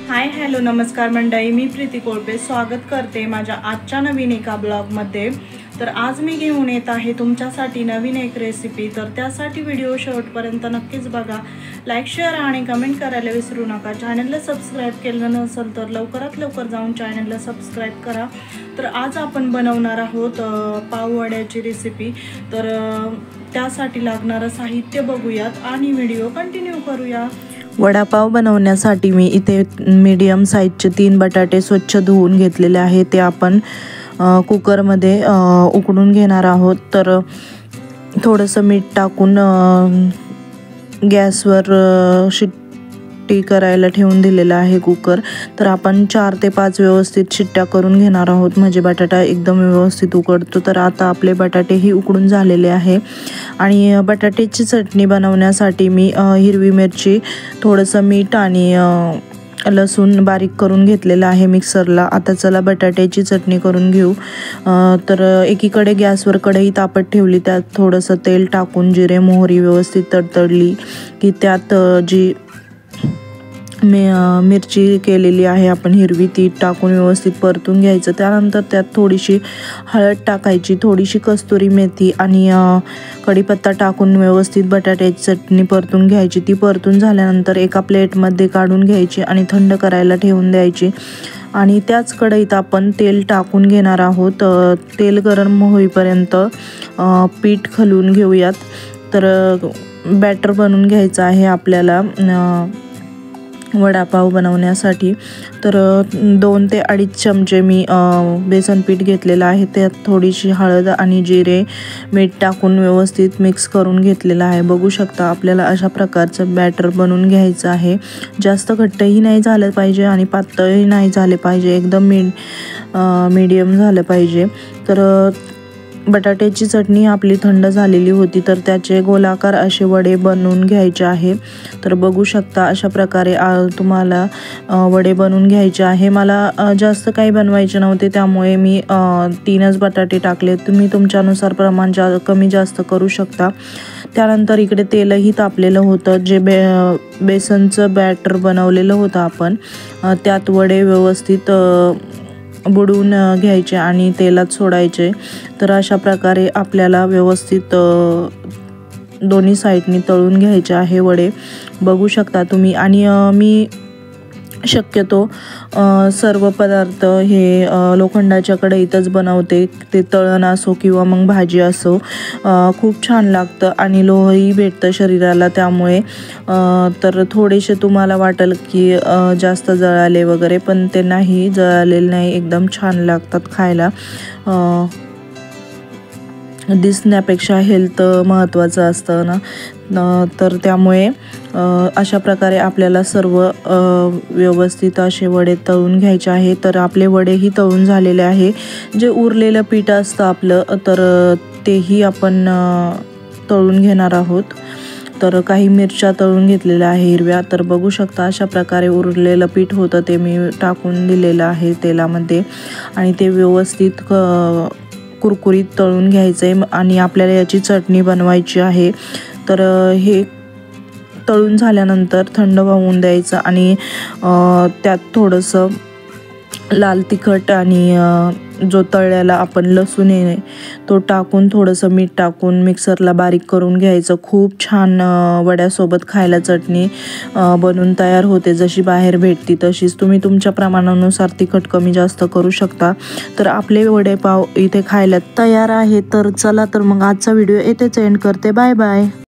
Hi hello नमस्कार मंडळी, मी प्रीती कोळपे स्वागत करते माझ्या आजच्या नवीन एका ब्लॉगमध्ये। तर आज मी घेऊन येत आहे तुमच्यासाठी नवीन एक रेसिपी। तर त्यासाठी व्हिडिओ शेवटपर्यंत नक्कीच बघा, लाईक शेअर आणि कमेंट करायला विसरू नका। चॅनलला सबस्क्राईब केलं नसेल तर लवकरात लवकर जाऊन चॅनलला सबस्क्राईब करा। तर आज आपण बनवणार आहोत पाववड्याची रेसिपी। तर त्यासाठी लागणारं साहित्य बघूयात आणि व्हिडिओ कंटिन्यू करूया। वडापाव बनवण्यासाठी मी इथे मीडियम साईजचे 3 बटाटे स्वच्छ धुवून घेतलेले आहे। ते आपण कुकरमध्ये उकडून घेणार आहोत। तर थोडंसं मीठ टाकून गॅसवर शिट्टी करायला ठेवून दिलेला आहे कुकर। तर आपण 4 ते 5 व्यवस्थित शिट्ट्या करून घेणार आहोत, म्हणजे बटाटा एकदम व्यवस्थित उकडतो। तर आता आपले बटाटेही उकडून झालेले आहे। आणि बटाट्याची चटणी बनवण्यासाठी मी हिरवी मिरची, थोडंसं मीठ आणि लसूण बारीक करून घेतलेलं आहे मिक्सरला। आता चला बटाट्याची चटणी करून घेऊ। तर एकीकडे गॅसवर कढई तापत ठेवली, त्यात थोडंसं तेल टाकून जिरे मोहरी व्यवस्थित तडतडली की त्यात जी मिरची केलेली आहे आपण हिरवी, ती टाकून व्यवस्थित परतून घ्यायचं। त्यानंतर त्यात थोडीशी हळद टाकायची, थोडीशी कस्तुरी मेथी आणि कढीपत्ता टाकून व्यवस्थित बटाट्याची चटणी परतून घ्यायची। ती परतून झाल्यानंतर एका प्लेटमध्ये काढून घ्यायची आणि थंड करायला ठेवून द्यायची। आणि त्याच कढईत आपण तेल टाकून घेणार आहोत। तेल गरम होईपर्यंत पीठ घालून घेऊयात। तर बॅटर बनवून घ्यायचं आहे आपल्याला वडापाव बनवण्यासाठी। तर 2 ते 2.5 चमचे मी बेसन पीठ घेतलेलं आहे। त्यात थोडीशी हळद आणि जिरे मीठ टाकून व्यवस्थित मिक्स करून घेतलेलं आहे। बघू शकता आपल्याला अशा प्रकारचं बॅटर बनवून घ्यायचं आहे। जास्त घट्टही नाही झालं पाहिजे आणि पातळही नाही झाले पाहिजे, एकदम मीडियम झालं पाहिजे। तर बटाट्याची चटणी आपली थंड झालेली होती, तर त्याचे गोलाकार असे वडे बनवून घ्यायचे आहे। तर बघू शकता अशा प्रकारे तुम्हाला वडे बनवून घ्यायचे आहे। मला जास्त काही बनवायचे नव्हते, त्यामुळे मी 3च बटाटे टाकले। तुम्ही तुमच्यानुसार प्रमाण कमी जास्त करू शकता। त्यानंतर इकडे तेलही तापलेलं होतं, जे बेसनचं बॅटर बनवलेलं होतं आपण, त्यात वडे व्यवस्थित बुडवून घ्यायचे आणि तेलात सोडायचे। तर अशा प्रकारे आपल्याला व्यवस्थित दोन्ही साईडनी तळून घ्यायचे आहे वडे, बघू शकता तुम्ही। आणि मी शक्यतो सर्व पदार्थ हे लोखंडाच्या कढईतच बनवते, ते तळण असो किंवा मग भाजी असो। खूप छान लागतं आणि लोहही भेटतं शरीराला त्यामुळे। तर थोडेसे तुम्हाला वाटेल की जास्त जळाले वगैरे, पण ते नाही, जळालेले नाही, एकदम छान लागतात खायला। दिसण्यापेक्षा हेल्थ महत्त्वाचं असतं ना, तर त्यामुळे अशा प्रकारे आपल्याला सर्व व्यवस्थित असे वडे तळून घ्यायचे आहे। तर आपले वडेही तळून झालेले आहे। जे उरलेलं पीठ असतं आपलं, तर तेही आपण तळून घेणार आहोत। तर काही मिरच्या तळून घेतलेल्या आहे हिरव्या। तर बघू शकता अशा प्रकारे उरलेलं पीठ होतं ते मी टाकून दिलेलं आहे तेलामध्ये आणि ते व्यवस्थित कुरकुरीत तळून घ्यायचं आहे। आणि आपल्याला याची चटणी बनवायची आहे। तर हे तळून झाल्यानंतर थंड होऊन द्यायचं आणि त्यात थोडंसं लाल तिखट आणि जो तळलेला आपण लसूण आहे तो टाकून थोडंसं मीठ टाकून मिक्सरला बारीक करून घ्यायचं। खूप छान वड्यासोबत खायला चटणी बनून तयार होते, जशी बाहेर भेटती तशीच। तुम्ही तुमच्या प्रमाणानुसार तिखट कमी जास्त करू शकता। तर आपले वडेपाव इथे खायला तयार आहे। तर चला, तर मग आजचा व्हिडिओ येथेच एंड करते। Bye bye.